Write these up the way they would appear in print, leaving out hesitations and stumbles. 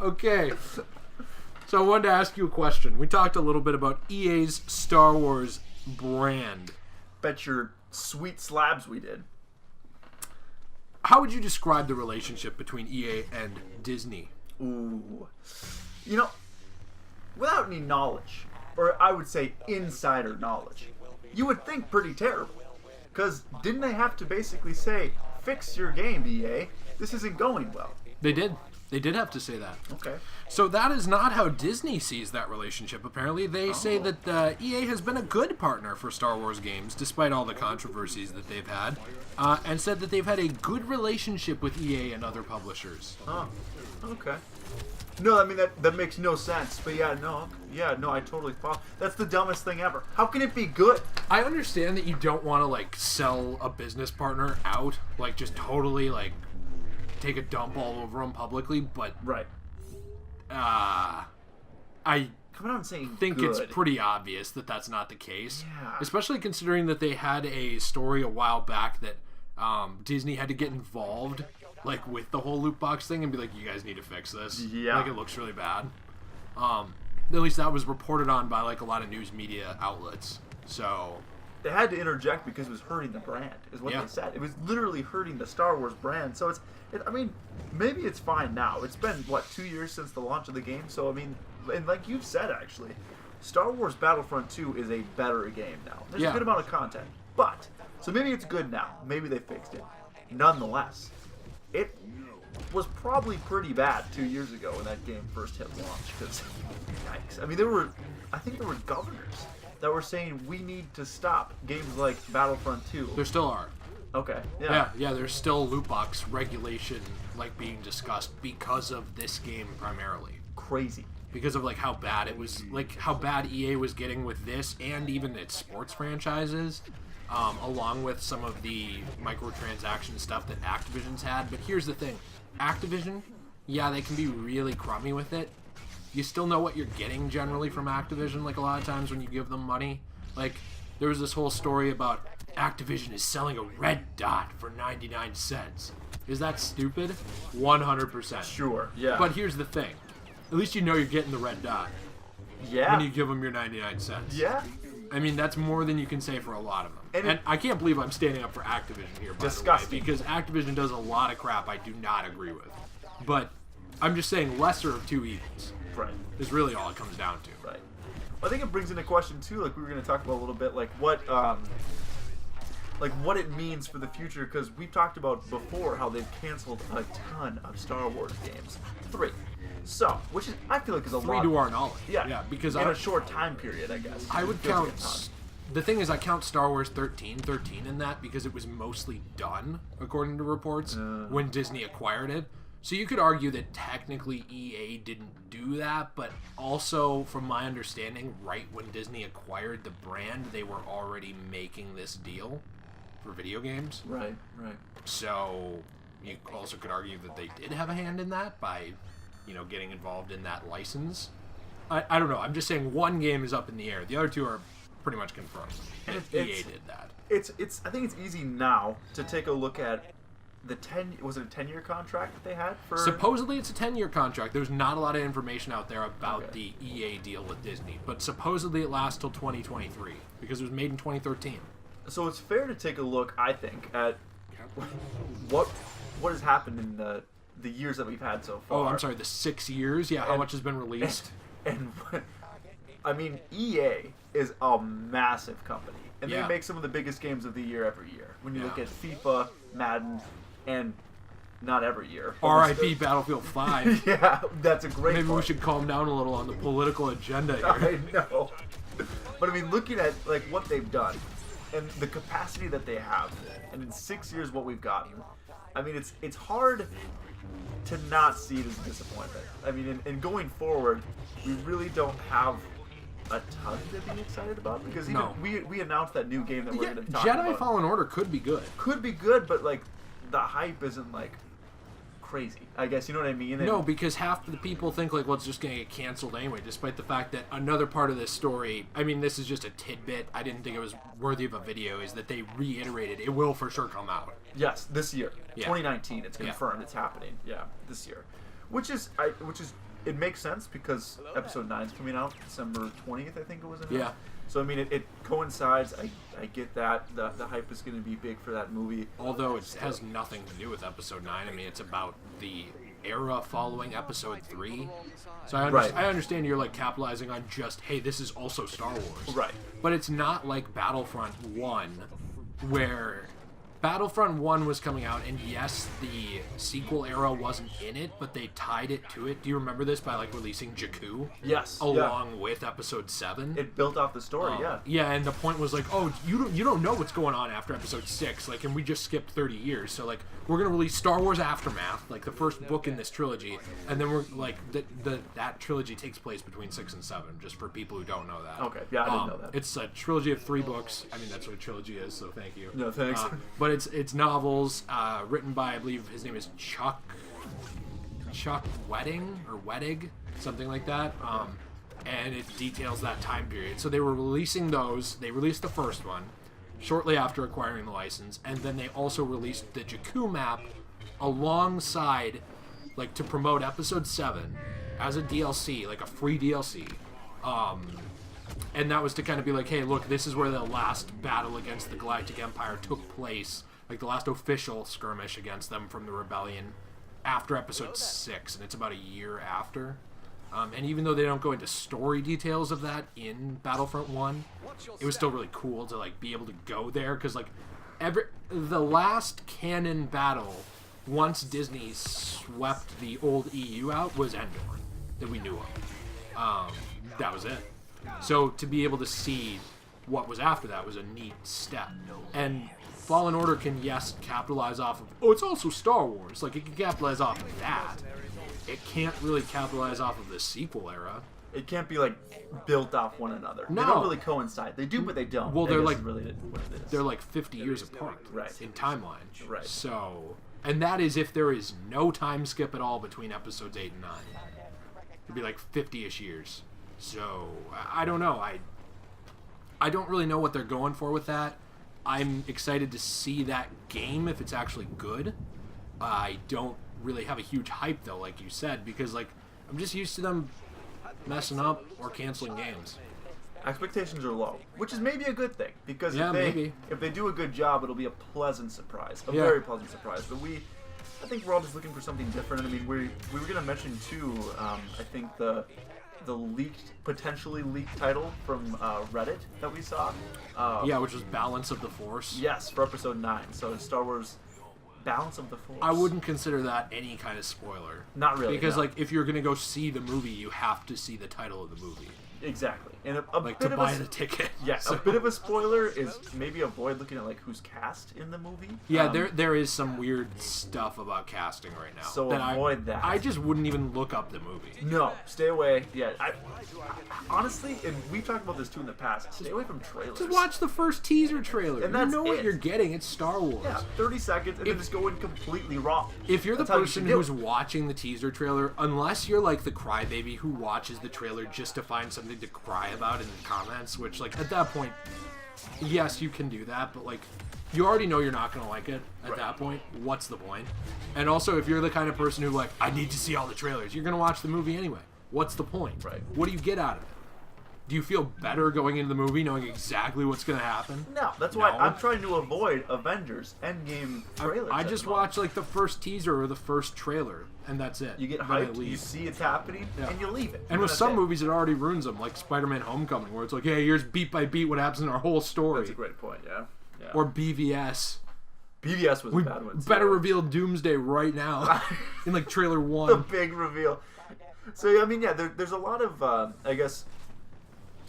Okay. So I wanted to ask you a question. We talked a little bit about EA's Star Wars brand. Bet your sweet slabs we did. How would you describe the relationship between EA and Disney? Ooh. You know, without any knowledge, or I would say insider knowledge, you would think pretty terrible. Because didn't they have to basically say, fix your game, EA? This isn't going well. They did. They did have to say that. Okay. So that is not how Disney sees that relationship, apparently. They say that EA has been a good partner for Star Wars games, despite all the controversies that they've had, and said that they've had a good relationship with EA and other publishers. Oh, okay. No, I mean, that makes no sense. But no, I totally follow. That's the dumbest thing ever. How can it be good? I understand that you don't want to, like, sell a business partner out, like, just totally, like, take a dump all over them publicly, but Right. I Come on, saying think good. it's pretty obvious that that's not the case. Yeah. Especially considering that they had a story a while back that Disney had to get involved, like, with the whole loot box thing and be like, you guys need to fix this. Yeah. Like, it looks really bad. At least that was reported on by, like, a lot of news media outlets. So They had to interject because it was hurting the brand, is what Yeah. they said. It was literally hurting the Star Wars brand. So I mean, maybe it's fine now. It's been, 2 years since the launch of the game? So, I mean, and like you've said, actually, Star Wars Battlefront 2 is a better game now. There's Yeah. a good amount of content. But, so maybe it's good now. Maybe they fixed it. Nonetheless, it was probably pretty bad 2 years ago when that game first hit launch. Because, yikes. I mean, I think there were governors that were saying we need to stop games like Battlefront 2. there still are. Okay. Yeah, there's still loot box regulation, like, being discussed because of this game primarily. Crazy. Because of, like, how bad it was, like, how bad EA was getting with this and even its sports franchises, along with some of the microtransaction stuff that Activision's had. But here's the thing. Activision, yeah, they can be really crummy with it. You still know what you're getting generally from Activision, like, a lot of times when you give them money. Like, there was this whole story about Activision is selling a red dot for 99 cents. Is that stupid? 100%. Sure. Yeah. But here's the thing. At least you know you're getting the red dot yeah. when you give them your 99 cents. Yeah. I mean, that's more than you can say for a lot of them. And I can't believe I'm standing up for Activision here, by Disgusting. the way, because Activision does a lot of crap I do not agree with. But I'm just saying lesser of two evils Right. is really all it comes down to. Right. I think it brings into question too, like we were going to talk about a little bit, like what it means for the future, because we've talked about before how they've canceled a ton of Star Wars games. 3. So, which is, I feel like is a 3 lot. to our knowledge. Yeah. Because in a short time period, I guess. I would Feels like a count. ton. The thing is, I count Star Wars 13 in that because it was mostly done, according to reports, when Disney acquired it. So you could argue that technically EA didn't do that, but also, from my understanding, right when Disney acquired the brand, they were already making this deal for video games. Right. So you also could argue that they did have a hand in that by, getting involved in that license. I don't know. I'm just saying one game is up in the air. The other two are pretty much confirmed. And EA did that. I think it's easy now to take a look at was it a 10-year contract that they had for? Supposedly it's a 10-year contract. There's not a lot of information out there about the EA deal with Disney, but supposedly it lasts till 2023 because it was made in 2013. So it's fair to take a look, I think, at what has happened in the years that we've had so far. Oh, I'm sorry, the 6 years? Yeah, how much has been released? And I mean, EA is a massive company, and they make some of the biggest games of the year every year. When you look at FIFA, Madden, and not every year. R.I.P. Battlefield 5. Yeah, that's a great Maybe point. we should calm down a little on the political agenda here. I know. But I mean, looking at like what they've done and the capacity that they have, and in 6 years what we've gotten, I mean, it's hard to not see it as a disappointment. I mean, and going forward, we really don't have a ton to be excited about because even we announced that new game that we're going to talk about. Jedi Fallen Order could be good. Could be good, but like the hype isn't like crazy. I guess you know what I mean. No, because half the people think like, well, it's just gonna get canceled anyway, despite the fact that another part of this story, I mean, this is just a tidbit, I didn't think it was worthy of a video, is that they reiterated it will for sure come out. Yes, this year, Yeah. 2019. It's confirmed. It's happening. Yeah, this year, which is it makes sense because episode 9 is coming out December 20th, I think it was. Yeah. So I mean, it coincides. I get that the hype is going to be big for that movie. Although it has nothing to do with episode 9. I mean, it's about the era following episode 3. So I understand you're like capitalizing on just, hey, this is also Star Wars. Right. But it's not like Battlefront 1, where Battlefront 1 was coming out, and yes, the sequel era wasn't in it, but they tied it to it. Do you remember this by like releasing Jakku? Yes. Along with episode 7? It built off the story. Yeah. Yeah, and the point was like, oh, you don't know what's going on after episode 6, like, and we just skipped 30 years, so like we're gonna release Star Wars Aftermath, like the first book in this trilogy, and then we're like that trilogy takes place between 6 and 7, just for people who don't know that. Okay, yeah, I didn't know that. It's a trilogy of 3 books. I mean, that's what a trilogy is, so thank you. No, thanks. But it's novels written by, I believe his name is Chuck Wedding or Wedig, something like that. And it details that time period. So they were releasing those. They released the first one shortly after acquiring the license, and then they also released the Jakku map alongside, like, to promote episode 7 as a DLC, like a free DLC. And that was to kind of be like, hey, look, this is where the last battle against the Galactic Empire took place, like the last official skirmish against them from the Rebellion after episode 6, and it's about a year after. And even though they don't go into story details of that in Battlefront 1, it was still really cool to like be able to go there, because like the last canon battle once Disney swept the old EU out was Endor, that we knew of. That was it. So to be able to see what was after that was a neat step. And Fallen Order can, yes, capitalize off of, oh, it's also Star Wars. Like, it can capitalize off of that. It can't really capitalize off of the sequel era. It can't be, like, built off one another. No. They don't really coincide. They do, but they don't. Well, they're like, really what it is. they're like 50 years apart Right. in timeline. Right. So, and that is if there is no time skip at all between episodes 8 and 9. It'd be like 50-ish years. So, I don't know. I don't really know what they're going for with that. I'm excited to see that game if it's actually good. I don't really have a huge hype, though, like you said, because like I'm just used to them messing up or canceling games. Expectations are low, which is maybe a good thing, because if they do a good job, it'll be a pleasant surprise, very pleasant surprise. But I think we're all just looking for something different. I mean, we were going to mention too. I think the potentially leaked title from Reddit that we saw. Which was Balance of the Force. Yes, for episode 9. So Star Wars Balance of the Force. I wouldn't consider that any kind of spoiler. Not really. Because no. like if you're gonna go see the movie, you have to see the title of the movie. Exactly. And a like bit to of buy the ticket. Yeah, So- a bit of a spoiler is maybe avoid looking at like who's cast in the movie. Yeah, there is some weird stuff about casting right now. So avoid that. I just wouldn't even look up the movie. No, stay away. Yeah, I honestly, and we've talked about this too in the past. Stay away from trailers. Just watch the first teaser trailer. And you that's know what it. you're getting. It's Star Wars. Yeah, 30 seconds and then just go in completely wrong. If you're the That's how you person should do who's it. watching the teaser trailer, unless you're like the crybaby who watches the trailer just to find something to cry about in the comments, which like at that point, yes, you can do that, but like you already know you're not going to like it at that point. What's the point? And also, if you're the kind of person who like, I need to see all the trailers, you're going to watch the movie anyway. What's the point? Right. What do you get out of it? Do you feel better going into the movie knowing exactly what's going to happen? No, that's why No. I'm trying to avoid Avengers Endgame trailers. I at just the moment. watch like the first teaser or the first trailer, and that's it. You get Then I hyped, leave. you see it's happening, Yeah. and you leave it. And with that's some it. movies, it already ruins them, like Spider-Man: Homecoming, where it's like, hey, here's beat by beat what happens in our whole story. That's a great point. Yeah. Or BVS. BVS was We a bad one. too. better reveal Doomsday right now in like trailer The 1. big reveal. So I mean, yeah, there's a lot of I guess.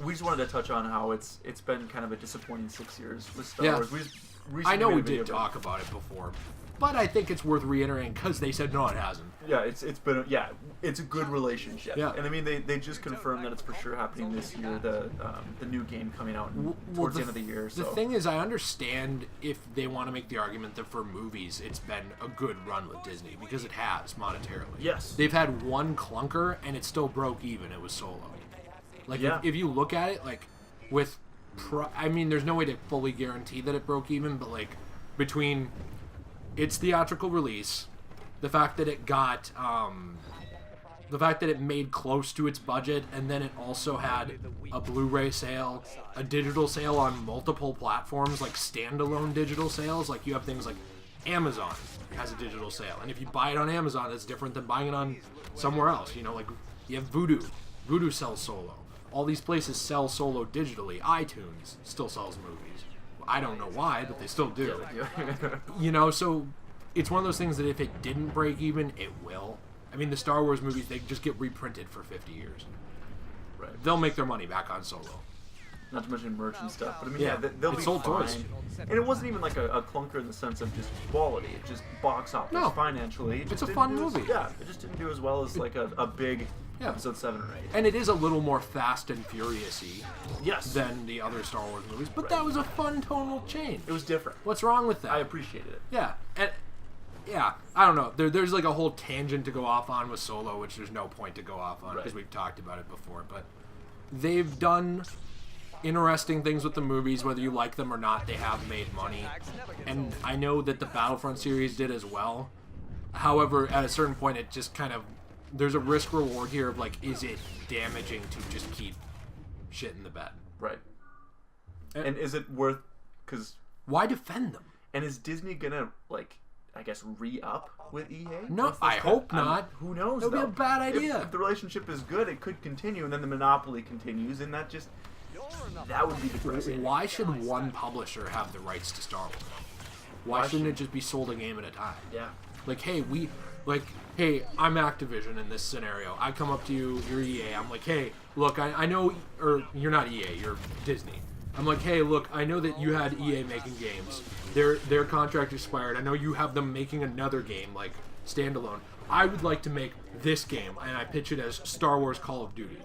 We just wanted to touch on how it's been kind of a disappointing 6 years with Star Yeah. Wars. We just I know recently we made a did video talk about it before, but I think it's worth reiterating because they said no, it hasn't. Yeah, it's been it's a good relationship. Yeah. And I mean they just confirmed that it's for sure happening this year. The new game coming out towards the end of the year. So The thing is, I understand if they want to make the argument that for movies it's been a good run with Disney, because it has monetarily. Yes. They've had one clunker and it still broke even. It was Solo. Like Yeah. if you look at it, like with, I mean, there's no way to fully guarantee that it broke even, but like between its theatrical release, the fact that it got, the fact that it made close to its budget, and then it also had a Blu-ray sale, a digital sale on multiple platforms, like standalone digital sales. Like you have things like Amazon has a digital sale, and if you buy it on Amazon, that's different than buying it on somewhere else. You know, like you have Vudu. Vudu sells Solo. All these places sell Solo digitally. iTunes still sells movies. I don't know why, but they still do. You know, so it's one of those things that if it didn't break even, it will. I mean, the Star Wars movies, they just get reprinted for 50 years. Right. They'll make their money back on Solo. Not to mention merch and stuff, but I mean, Yeah, they'll it be sold fine. toys. And it wasn't even like a clunker in the sense of just quality. It just box office No. financially. It It's just a didn't fun do as- movie. Yeah, it just didn't do as well as like a big Yeah. episode 7 or 8. And it is a little more Fast and Furious-y Yes, than the other Star Wars movies, but Right. that was a fun tonal change. it was different. What's wrong with that? I appreciated it. Yeah, and yeah, I don't know. There's like a whole tangent to go off on with Solo, which there's no point to go off on because Right. we've talked about it before. But they've done interesting things with the movies, whether you like them or not. They have made money, and I know that the Battlefront series did as well. However, at a certain point, it just kind of there's a risk reward here of like, is it damaging to just keep shit in the bed? Right. And- And is it worth? Because Why defend them? and is Disney gonna like? I guess re-up with EA? No, once this I hope I'm- not. Who knows? That'd be a though? bad idea. If the relationship is good, it could continue, and then the monopoly continues, and that would be depressing. Why should one publisher have the rights to Star Wars? Why shouldn't it just be sold a game at a time? Yeah. Like, hey, hey, I'm Activision in this scenario. I come up to you, you're EA. I'm like, hey, look, I know, or you're not EA, you're Disney. I'm like, hey, look, I know that you had EA making games. Their contract expired. I know you have them making another game, like, standalone. I would like to make this game, and I pitch it as Star Wars Call of Duty.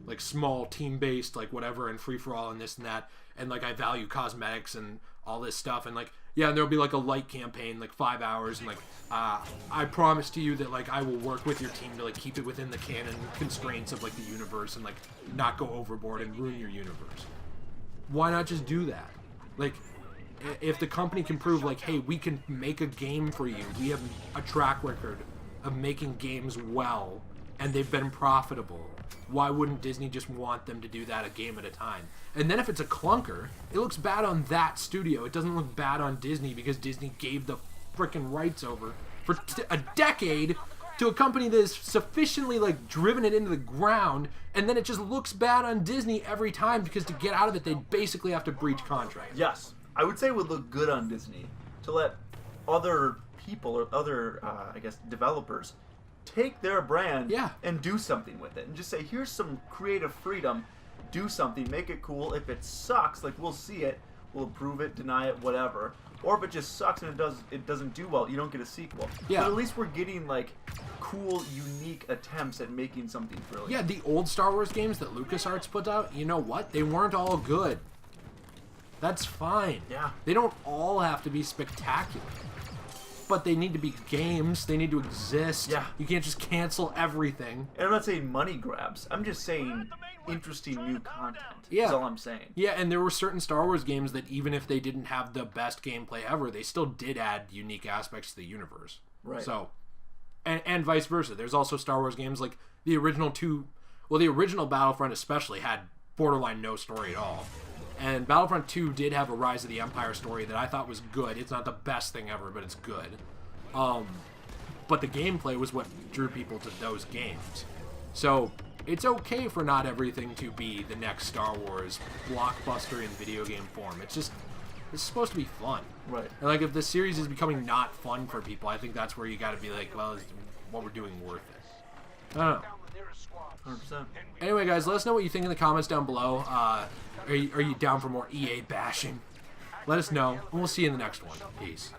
Like, small, team-based, like, whatever, and free-for-all, and this and that. And, like, I value cosmetics and all this stuff. And, like, yeah, and there'll be, like, a light campaign, like, 5 hours. And, like, I promise to you that, like, I will work with your team to, like, keep it within the canon constraints of, like, the universe and, like, not go overboard and ruin your universe. Why not just do that? Like, if the company can prove, like, hey, we can make a game for you. We have a track record of making games well, and they've been profitable. Why wouldn't Disney just want them to do that a game at a time? And then if it's a clunker, it looks bad on that studio. It doesn't look bad on Disney because Disney gave the frickin' rights over for a decade to a company that is sufficiently, like, driven it into the ground, and then it just looks bad on Disney every time because to get out of it, they basically have to breach contract. Yes, I would say it would look good on Disney to let other people or other, I guess, developers take their brand Yeah. and do something with it, and just say, here's some creative freedom. Do something, make it cool. If it sucks, like, we'll see it, we'll approve it, deny it, whatever. Or if it just sucks and it doesn't do well, you don't get a sequel. Yeah. But at least we're getting like cool, unique attempts at making something brilliant. Yeah, the old Star Wars games that LucasArts put out, you know what? They weren't all good. That's fine. Yeah. They don't all have to be spectacular. But they need to be games. They need to exist. Yeah. You can't just cancel everything. And I'm not saying money grabs. I'm just saying interesting new content. Yeah. That's all I'm saying. Yeah, and there were certain Star Wars games that even if they didn't have the best gameplay ever, they still did add unique aspects to the universe. Right. So, and vice versa. There's also Star Wars games like the original the original Battlefront especially had borderline no story at all. And Battlefront 2 did have a Rise of the Empire story that I thought was good. It's not the best thing ever, but it's good. But the gameplay was what drew people to those games. So it's okay for not everything to be the next Star Wars blockbuster in video game form. It's supposed to be fun. Right. And like if the series is becoming not fun for people, I think that's where you got to be like, well, is what we're doing worth it? I don't know. 100%. Anyway, guys, let us know what you think in the comments down below. Are you down for more EA bashing? Let us know, and we'll see you in the next one. Peace.